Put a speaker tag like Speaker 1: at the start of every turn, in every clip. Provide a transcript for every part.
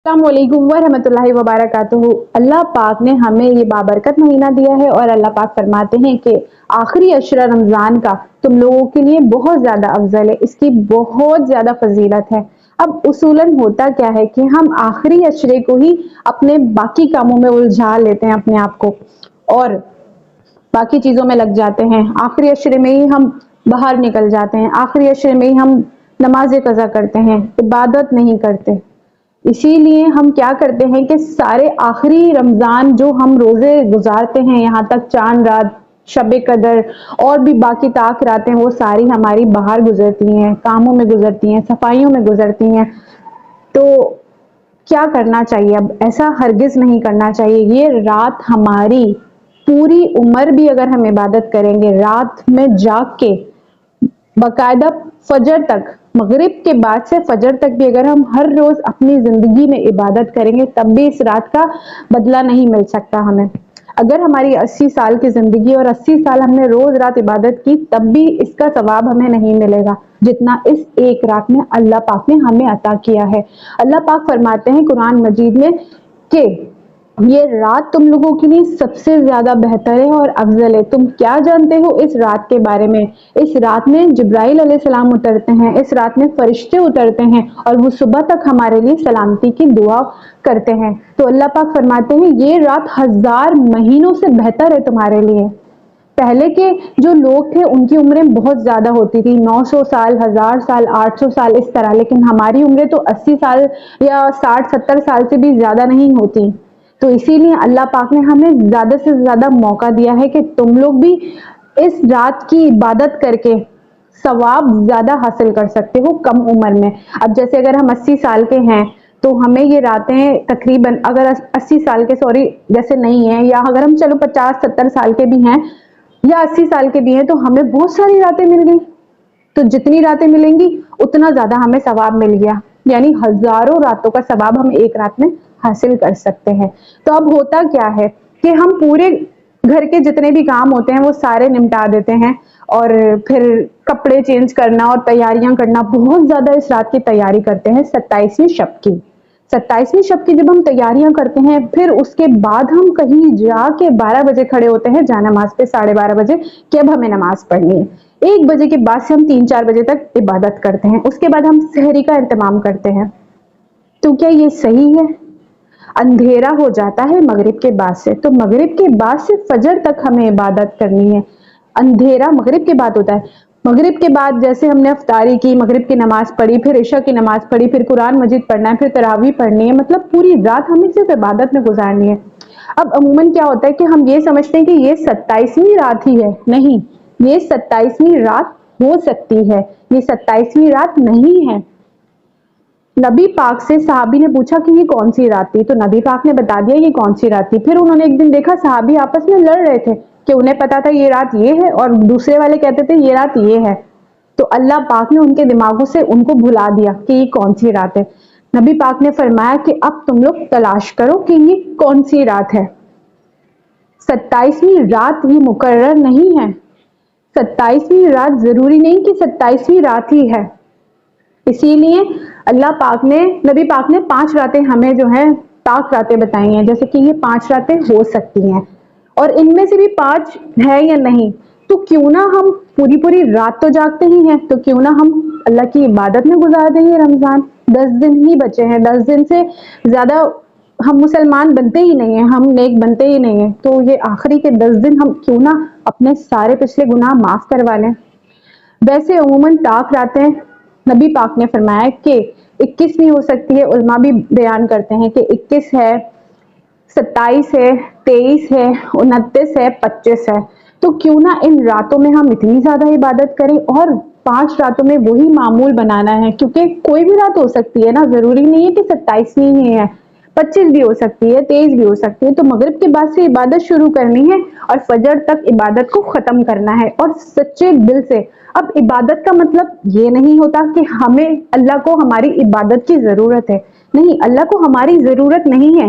Speaker 1: अस्सलाम वालेकुम वरहमतुल्लाहि वबरकातुहू। अल्लाह पाक ने हमें ये बाबरकत महीना दिया है और अल्लाह पाक फरमाते हैं कि आखिरी अशरा रमजान का तुम लोगों के लिए बहुत ज्यादा अफजल है, इसकी बहुत ज्यादा फजीलत है। अब उसूलन होता क्या है कि हम आखिरी अशरे को ही अपने बाकी कामों में उलझा लेते हैं अपने आप को, और बाकी चीजों में लग जाते हैं। आखिरी अशरे में ही हम बाहर निकल जाते हैं, आखिरी अशरे में ही हम नमाज कज़ा करते हैं, इबादत नहीं करते। इसीलिए हम क्या करते हैं कि सारे आखिरी रमजान जो हम रोजे गुजारते हैं, यहाँ तक चांद रात, शब कदर और भी बाकी ताक रातें, वो सारी हमारी बाहर गुजरती हैं, कामों में गुजरती हैं, सफाइयों में गुजरती हैं। तो क्या करना चाहिए? अब ऐसा हरगिज नहीं करना चाहिए। ये रात हमारी पूरी उम्र भी अगर हम इबादत करेंगे, रात में जाग के बाकायदा फजर तक, मगरिब के बाद से फजर तक भी अगर हम हर रोज अपनी जिंदगी में इबादत करेंगे, तब भी इस रात का बदला नहीं मिल सकता हमें। अगर हमारी 80 साल की जिंदगी और 80 साल हमने रोज रात इबादत की, तब भी इसका सवाब हमें नहीं मिलेगा जितना इस एक रात में अल्लाह पाक ने हमें अता किया है। अल्लाह पाक फरमाते हैं कुरान मजीद में कि ये रात तुम लोगों के लिए सबसे ज्यादा बेहतर है और अफजल है। तुम क्या जानते हो इस रात के बारे में? इस रात में जिब्राइल अलैहिस्सलाम उतरते हैं, इस रात में फरिश्ते उतरते हैं और वो सुबह तक हमारे लिए सलामती की दुआ करते हैं। तो अल्लाह पाक फरमाते हैं ये रात 1000 महीनों से बेहतर है तुम्हारे लिए। पहले के जो लोग थे उनकी उम्रें बहुत ज्यादा होती थी, 900 साल, 1000 साल, 800 साल इस तरह, लेकिन हमारी उम्रें तो 80 साल या 60-70 साल से भी ज्यादा नहीं होती। तो इसीलिए अल्लाह पाक ने हमें ज्यादा से ज्यादा मौका दिया है कि तुम लोग भी इस रात की इबादत करके सवाब ज्यादा हासिल कर सकते हो कम उम्र में। अब जैसे अगर हम 80 साल के हैं तो हमें ये रातें तकरीबन, अगर 80 साल के सॉरी जैसे नहीं है, या अगर हम चलो 50-70 साल के भी हैं या 80 साल के भी हैं, तो हमें बहुत सारी रातें मिल गई। तो जितनी रातें मिलेंगी उतना ज्यादा हमें सवाब मिल गया, यानी हजारों रातों का सवाब हम एक रात में हासिल कर सकते हैं। तो अब होता क्या है कि हम पूरे घर के जितने भी काम होते हैं वो सारे निपटा देते हैं, और फिर कपड़े चेंज करना और तैयारियां करना, बहुत ज्यादा इस रात की तैयारी करते हैं 27वीं शब की। 27वीं शब की जब हम तैयारियां करते हैं, फिर उसके बाद हम कहीं जाके 12 बजे खड़े होते हैं जानमाज पे, 12:30 बजे, कि अब हमें नमाज पढ़नी है। 1 बजे के बाद से हम 3-4 बजे तक इबादत करते हैं, उसके बाद हम सहरी का इंतजाम करते हैं। तो क्या ये सही है? अंधेरा हो जाता है मगरिब के बाद से, तो मगरिब के बाद से फजर तक हमें इबादत करनी है। अंधेरा मगरिब के बाद होता है। मगरिब के बाद जैसे हमने अफ्तारी की, मगरिब की नमाज पढ़ी, फिर इशा की नमाज पढ़ी, फिर कुरान मजीद पढ़ना है, फिर तरावी पढ़नी है, मतलब पूरी रात हमें सिर्फ इबादत में गुजारनी है। अब अमूमन क्या होता है कि हम ये समझते हैं कि ये 27वीं रात ही है। नहीं, ये 27वीं रात हो सकती है, ये 27वीं रात नहीं है। नबी पाक से सहाबी ने पूछा कि ये कौन सी रात थी, तो नबी पाक ने बता दिया ये कौन सी रात थी। फिर उन्होंने एक दिन देखा सहाबी आपस में लड़ रहे थे कि उन्हें पता था ये रात ये है और दूसरे वाले कहते थे ये रात ये है। तो अल्लाह पाक ने उनके दिमागों से उनको भुला दिया कि ये कौन सी रात है। नबी पाक ने फरमाया कि अब तुम लोग तलाश करो कि ये कौन सी रात है। 27वीं रात ये मुकर्रर नहीं है। 27वीं रात जरूरी नहीं कि 27वीं रात ही है। इसीलिए अल्लाह पाक ने, नबी पाक ने 5 रातें हमें जो है ताक रातें बताई हैं, जैसे कि ये 5 रातें हो सकती हैं, और इनमें से भी 5 है या नहीं, तो क्यों ना हम पूरी पूरी रात तो जागते ही हैं, तो क्यों ना हम अल्लाह की इबादत में गुजार देंगे रमजान। 10 दिन ही बचे हैं, 10 दिन से ज्यादा हम मुसलमान बनते ही नहीं है, हम नेक बनते ही नहीं है, तो ये आखिरी के 10 दिन हम क्यों ना अपने सारे पिछले गुनाह माफ करवा लें। वैसे अमूमन ताक रातें नबी पाक ने फरमाया कि 21 भी हो सकती है, उलमा भी बयान करते हैं कि 21 है, 27 है, 23 है, 29 है, 25 है। तो क्यों ना इन रातों में हम इतनी ज्यादा इबादत करें और 5 रातों में वही मामूल बनाना है, क्योंकि कोई भी रात हो सकती है ना, जरूरी नहीं है कि 27वीं ही है, 25 भी हो सकती है, 23 भी हो सकती है। तो मगरिब के बाद से इबादत शुरू करनी है और फजर तक इबादत को खत्म करना है, और सच्चे दिल से। अब इबादत का मतलब ये नहीं होता कि हमें अल्लाह को हमारी इबादत की जरूरत है। नहीं, अल्लाह को हमारी जरूरत नहीं है,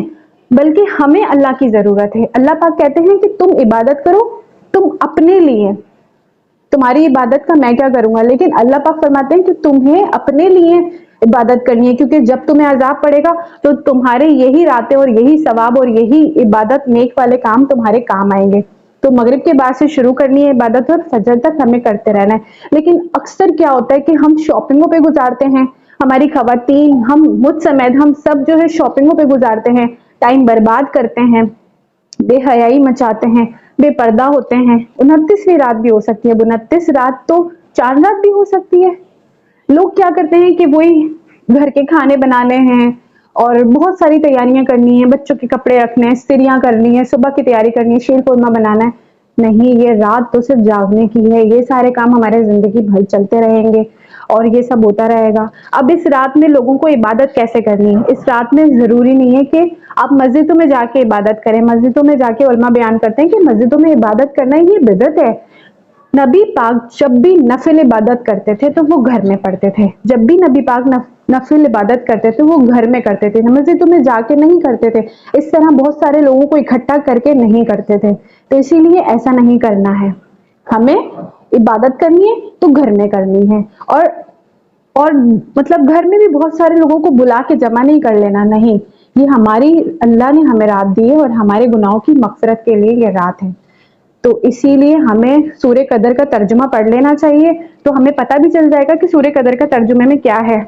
Speaker 1: बल्कि हमें अल्लाह की जरूरत है। अल्लाह पाक कहते हैं कि तुम इबादत करो तुम अपने लिए, तुम्हारी इबादत का मैं क्या करूंगा, लेकिन अल्लाह पाक फरमाते हैं कि तुम्हें अपने लिए इबादत करनी है, क्योंकि जब तुम्हें अजाब पड़ेगा तो तुम्हारे यही रातें और यही सवाब और यही इबादत नेक वाले काम तुम्हारे काम आएंगे। तो मगरिब के बाद से शुरू करनी है इबादत और फजर तक हमें करते रहना है। लेकिन अक्सर क्या होता है कि हम शॉपिंगों पे गुजारते हैं, हमारी खवातीन, हम मुझ समेत हम सब जो है शॉपिंगों पे गुजारते हैं, टाइम बर्बाद करते हैं, बेहयाई मचाते हैं, बेपर्दा होते हैं। 29वीं रात भी हो सकती है, 29 रात तो चांद रात भी हो सकती है। लोग क्या करते हैं कि वही घर के खाने बनाने हैं और बहुत सारी तैयारियां करनी है, बच्चों के कपड़े रखने हैं, स्त्रियां करनी है, सुबह की तैयारी करनी है, शीर कोरमा बनाना है। नहीं, ये रात तो सिर्फ जागने की है। ये सारे काम हमारे जिंदगी भर चलते रहेंगे और ये सब होता रहेगा। अब इस रात में लोगों को इबादत कैसे करनी है? इस रात में जरूरी नहीं है कि आप मस्जिदों में जाके इबादत करें। मस्जिदों में जाके उलमा बयान करते हैं कि मस्जिदों में इबादत करना ये बिदअत है। नबी पाक जब भी नफिल इबादत करते थे तो वो घर में पढ़ते थे। जब भी नबी पाक नफिल इबादत करते थे वो घर में करते थे, मस्जिदों में जाके नहीं करते थे। इस तरह बहुत सारे लोगों को इकट्ठा करके नहीं करते थे। तो इसीलिए ऐसा नहीं करना है। हमें इबादत करनी है तो घर में करनी है। और मतलब घर में भी बहुत सारे लोगों को बुला के जमा नहीं कर लेना, नहीं। ये हमारी अल्लाह ने हमें रात दी है और हमारे गुनाहों की मगफिरत के लिए ये रात है। तो इसीलिए हमें सूर्य कदर का तर्जुमा पढ़ लेना चाहिए, तो हमें पता भी चल जाएगा कि सूर्य कदर का तर्जुमे में क्या है।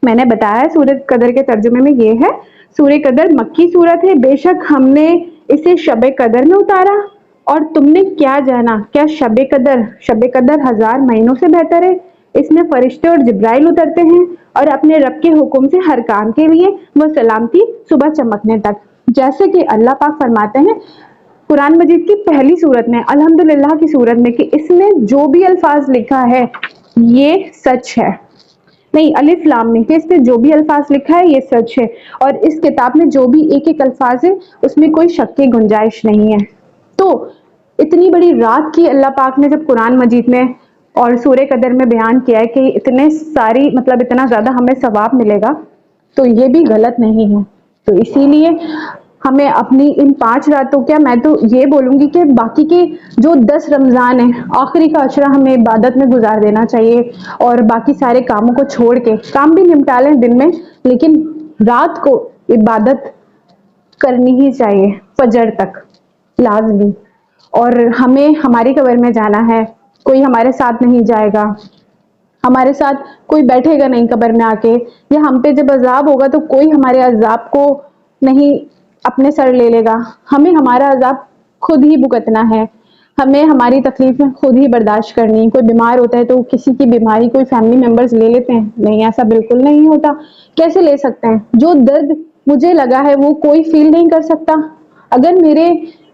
Speaker 1: मैंने बताया है सूर्य कदर के तर्जुमे में ये है। सूर्य कदर मक्की सूरत है, बेशक हमने इसे शबे कदर में उतारा। और तुमने क्या जाना, क्या शबे कदर 1000 महीनों से बेहतर है। इसमें फरिश्ते और जिब्राइल उतरते हैं और अपने रब के हुक्म से हर काम के लिए वह सलामती सुबह चमकने तक। जैसे कि अल्लाह पाक फरमाते हैं कुरान मजीद की पहली सूरत में, अल्हम्दुलिल्लाह की सूरत में, कि इसमें जो भी अल्फाज लिखा है ये सच है। नहीं, अलिफ लाम में, कि इसमें जो भी अल्फाज लिखा है ये सच है और इस किताब में जो भी एक एक अल्फाज है उसमें कोई शक की गुंजाइश नहीं है। तो इतनी बड़ी रात की अल्लाह पाक ने जब कुरान मजीद में और सूर्य कदर में बयान किया है कि इतने सारी मतलब इतना ज्यादा हमें सवाब मिलेगा, तो ये भी गलत नहीं है। तो इसीलिए हमें अपनी इन 5 रातों, क्या मैं तो ये बोलूंगी कि बाकी के जो 10 रमजान है, आखिरी का अशरा हमें इबादत में गुजार देना चाहिए और बाकी सारे कामों को छोड़ के, काम भी निपटा लें दिन में लेकिन रात को इबादत करनी ही चाहिए फजर तक लाजमी। और हमें हमारी कब्र में जाना है, कोई हमारे साथ नहीं जाएगा, हमारे साथ कोई बैठेगा नहीं कब्र में आके, या हम पे जब अजाब होगा तो कोई हमारे अजाब को नहीं अपने सर ले लेगा। हमें हमारा अजाब खुद ही भुगतना है, हमें हमारी तकलीफें खुद ही बर्दाश्त करनी है। कोई बीमार होता है तो किसी की बीमारी कोई फैमिली मेंबर्स ले लेते हैं? नहीं, ऐसा बिल्कुल नहीं होता। कैसे ले सकते हैं? जो दर्द मुझे लगा है वो कोई फील नहीं कर सकता। अगर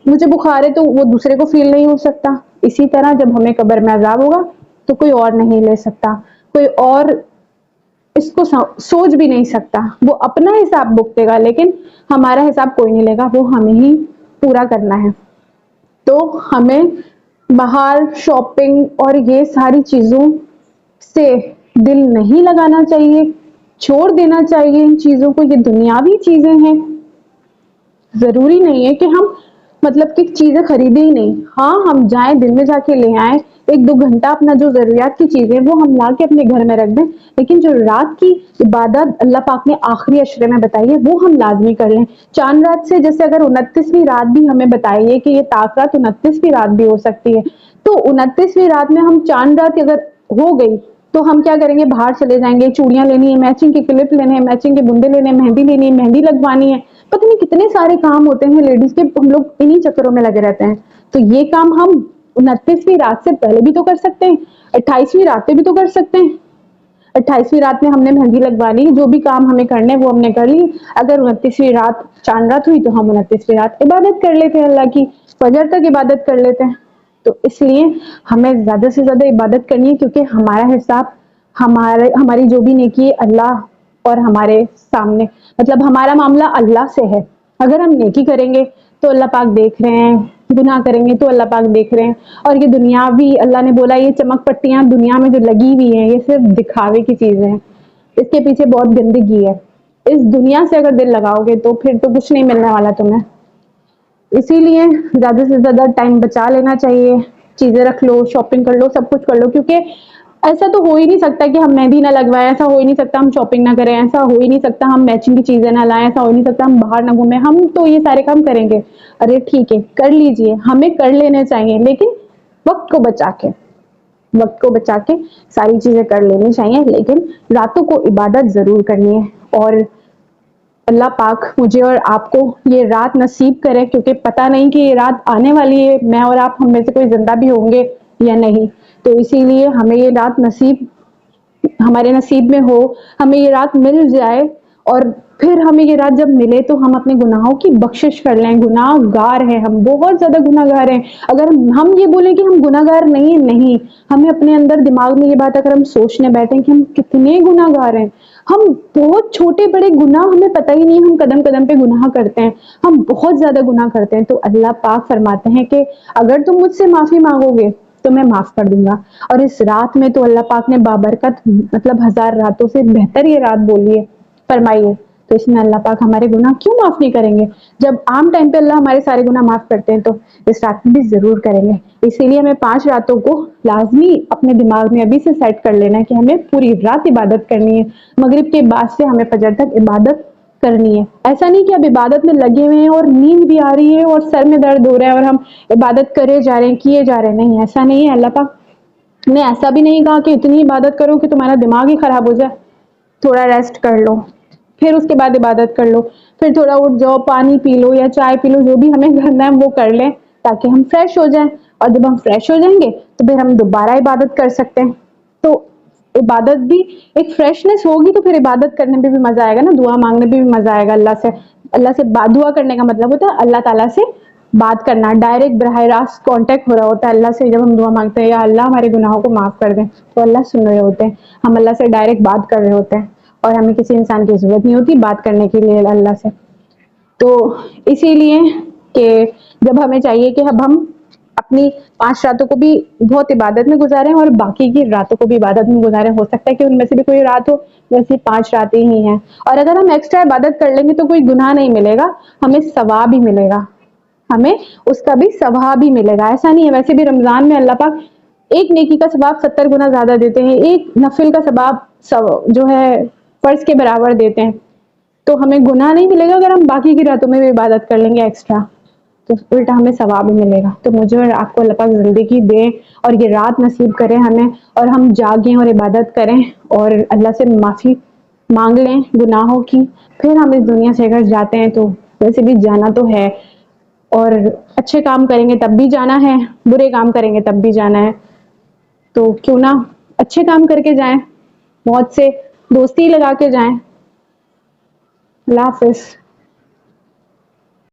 Speaker 1: मुझे बुखार है तो वो दूसरे को फील नहीं हो सकता। इसी तरह जब हमें कब्र में अजाब होगा तो कोई और नहीं ले सकता, कोई और इसको सोच भी नहीं सकता। वो अपना हिसाब भुगतेगा लेकिन हमारा हिसाब कोई नहीं लेगा, वो हमें ही पूरा करना है। तो हमें बाहर शॉपिंग और ये सारी चीजों से दिल नहीं लगाना चाहिए, छोड़ देना चाहिए इन चीजों को। ये दुनियावी चीजें हैं, जरूरी नहीं है कि हम मतलब कि चीजें खरीदे ही नहीं। हाँ, हम जाएं दिन में जाके ले आए, 1-2 घंटा अपना जो जरूरियात की चीजें वो हम ला के अपने घर में रख दें, लेकिन जो रात की इबादत अल्लाह पाक ने आखिरी अशरे में बताई है वो हम लाजमी कर लें। चांद रात से, जैसे अगर 29वीं रात भी हमें बताई है कि ये ताक रात 29वीं रात भी हो सकती है, तो 29वीं रात में हम चांद रात अगर हो गई तो हम क्या करेंगे? बाहर चले जाएंगे, चूड़ियां लेनी है, मैचिंग के क्लिप लेने हैं, मैचिंग के बुंदे लेने हैं, मेहंदी लेनी है, मेहंदी लगवानी है, पता नहीं कितने सारे काम होते हैं लेडीज के, हम लोग इन्हीं चक्करों में लगे रहते हैं। तो ये काम हम 29वीं रात से पहले भी तो कर सकते हैं, 28वीं रात पे भी तो कर सकते हैं। 28वीं रात में हमने मेहंदी लगवानी, जो भी काम हमें करने वो हमने कर ली। अगर 29वीं रात चांद रात हुई तो हम 29वीं रात इबादत कर लेते हैं, अल्लाह की फजर तक इबादत कर लेते हैं। तो इसलिए हमें ज्यादा से ज्यादा इबादत करनी है, क्योंकि हमारा हिसाब, हमारी जो भी नेकी है अल्लाह और हमारे सामने, मतलब हमारा मामला अल्लाह से है। अगर हम नेकी करेंगे तो अल्लाह पाक देख रहे हैं, गुनाह करेंगे तो अल्लाह पाक देख रहे हैं। और ये दुनियावी, अल्लाह ने बोला ये चमक पट्टियां दुनिया में जो लगी हुई हैं ये सिर्फ दिखावे की चीजें हैं, इसके पीछे बहुत गंदगी है। इस दुनिया से अगर दिल लगाओगे तो फिर तो कुछ नहीं मिलने वाला तुम्हें। इसीलिए ज्यादा से ज्यादा टाइम बचा लेना चाहिए, चीजें रख लो, शॉपिंग कर लो, सब कुछ कर लो, क्योंकि ایسا تو ہو ہی نہیں سکتا کہ ہم مہندی نہ لگوائیں، ایسا ہو ہی نہیں سکتا ہم شاپنگ نہ کریں، ایسا ہو ہی نہیں سکتا ہم میچنگ کی چیزیں نہ لائیں، ایسا ہو ہی نہیں سکتا ہم باہر نہ گھومیں، ہم تو یہ سارے کام کریں گے۔ ارے ٹھیک ہے کر لیجئے، ہمیں کر لینے چاہیے، لیکن وقت کو بچا کے، وقت کو بچا کے ساری چیزیں کر لینی چاہیے، لیکن راتوں کو عبادت ضرور کرنی ہے۔ اور اللہ پاک مجھے اور آپ کو یہ رات نصیب کرے، کیونکہ پتہ نہیں کہ یہ رات آنے والی ہے، میں اور آپ ہم میں سے کوئی زندہ بھی ہوں گے یا نہیں، تو اسی لیے ہمیں یہ رات نصیب، ہمارے نصیب میں ہو، ہمیں یہ رات مل جائے، اور پھر ہمیں یہ رات جب ملے تو ہم اپنے گناہوں کی بخشش کر لیں۔ گناہ گار ہیں ہم، بہت زیادہ گناہ گار ہیں۔ اگر ہم یہ بولیں کہ ہم گناہ گار نہیں، نہیں، ہمیں اپنے اندر دماغ میں یہ بات اگر ہم سوچنے بیٹھیں کہ ہم کتنے گناہ گار ہیں، ہم بہت چھوٹے بڑے گناہ ہمیں پتہ ہی نہیں، ہم قدم قدم پہ گناہ کرتے ہیں، ہم بہت زیادہ گناہ کرتے ہیں۔ تو اللہ پاک فرماتے ہیں کہ اگر تم مجھ سے معافی مانگو گے تو میں معاف کر دوں گا۔ اور اس رات میں تو اللہ پاک نے بابرکت، مطلب 1000 راتوں سے بہتر یہ رات بولی ہے، فرمائیے، تو اس میں اللہ پاک ہمارے گناہ کیوں معاف نہیں کریں گے؟ جب عام ٹائم پہ اللہ ہمارے سارے گناہ معاف کرتے ہیں تو اس رات میں بھی ضرور کریں گے۔ اسی لیے ہمیں 5 راتوں کو لازمی اپنے دماغ میں ابھی سے سیٹ کر لینا ہے کہ ہمیں پوری رات عبادت کرنی ہے، مغرب کے بعد سے ہمیں فجر تک عبادت کرنی ہے۔ ایسا نہیں کہ اب عبادت میں لگے ہوئے ہیں اور نیند بھی آ رہی ہے اور سر میں درد ہو رہا ہے اور ہم عبادت کرے جا رہے ہیں، کیے جا رہے ہیں، نہیں، ایسا نہیں ہے۔ اللہ پاک نے ایسا بھی نہیں کہا کہ اتنی عبادت کرو کہ تمہارا دماغ ہی خراب ہو جائے، تھوڑا ریسٹ کر لو، پھر اس کے بعد عبادت کر لو، پھر تھوڑا اٹھ جاؤ، پانی پی لو یا چائے پی لو، جو بھی ہمیں کرنا ہے وہ کر لیں تاکہ ہم فریش ہو جائیں، اور جب ہم فریش ہو جائیں گے تو پھر ہم دوبارہ عبادت کر سکتے ہیں۔ تو عبادت بھی ایک فریشنس ہوگی تو پھر عبادت کرنے میں بھی مزہ آئے گا نا، دعا مانگنے میں بھی مزہ آئے گا اللہ سے۔ اللہ سے دعا کرنے کا مطلب ہوتا ہے اللہ تعالیٰ سے بات کرنا، ڈائریکٹ براہ راست کانٹیکٹ ہو رہا ہوتا ہے اللہ سے۔ جب ہم دعا مانگتے ہیں یا اللہ ہمارے گناہوں کو معاف کر دیں، تو اللہ سن رہے ہوتے ہیں، ہم اللہ سے ڈائریکٹ بات کر رہے ہوتے ہیں، اور ہمیں کسی انسان کی ضرورت نہیں ہوتی بات کرنے کے لیے اللہ سے۔ تو اسی لیے کہ جب ہمیں چاہیے کہ اب ہم اپنی 5 راتوں کو بھی بہت عبادت میں گزاریں اور باقی کی راتوں کو بھی عبادت میں گزاریں، ہو سکتا ہے کہ ان میں سے بھی کوئی رات ہو ویسی 5 راتیں ہی ہیں، اور اگر ہم ایکسٹرا عبادت کر لیں گے تو کوئی گناہ نہیں ملے گا، ہمیں ثواب ہی ملے گا، ہمیں اس کا بھی ثواب ہی ملے گا۔ ایسا نہیں ہے، ویسے بھی رمضان میں اللہ پاک ایک نیکی کا ثواب 70 گنا زیادہ دیتے ہیں، ایک نفل کا ثواب جو ہے فرض کے برابر دیتے ہیں، تو ہمیں گناہ نہیں ملے گا اگر ہم باقی کی راتوں میں بھی عبادت کر لیں گے ایکسٹرا، تو الٹا ہمیں ثواب ہی ملے گا۔ تو مجھے اور آپ کو اللہ پاک زندگی دے اور یہ رات نصیب کرے ہمیں، اور ہم جاگیں اور عبادت کریں اور اللہ سے معافی مانگ لیں گناہوں کی، پھر ہم اس دنیا سے اگر جاتے ہیں تو ویسے بھی جانا تو ہے، اور اچھے کام کریں گے تب بھی جانا ہے، برے کام کریں گے تب بھی جانا ہے، تو کیوں نہ اچھے کام کر کے جائیں، موت سے دوستی لگا کے جائیں۔ اللہ حافظ۔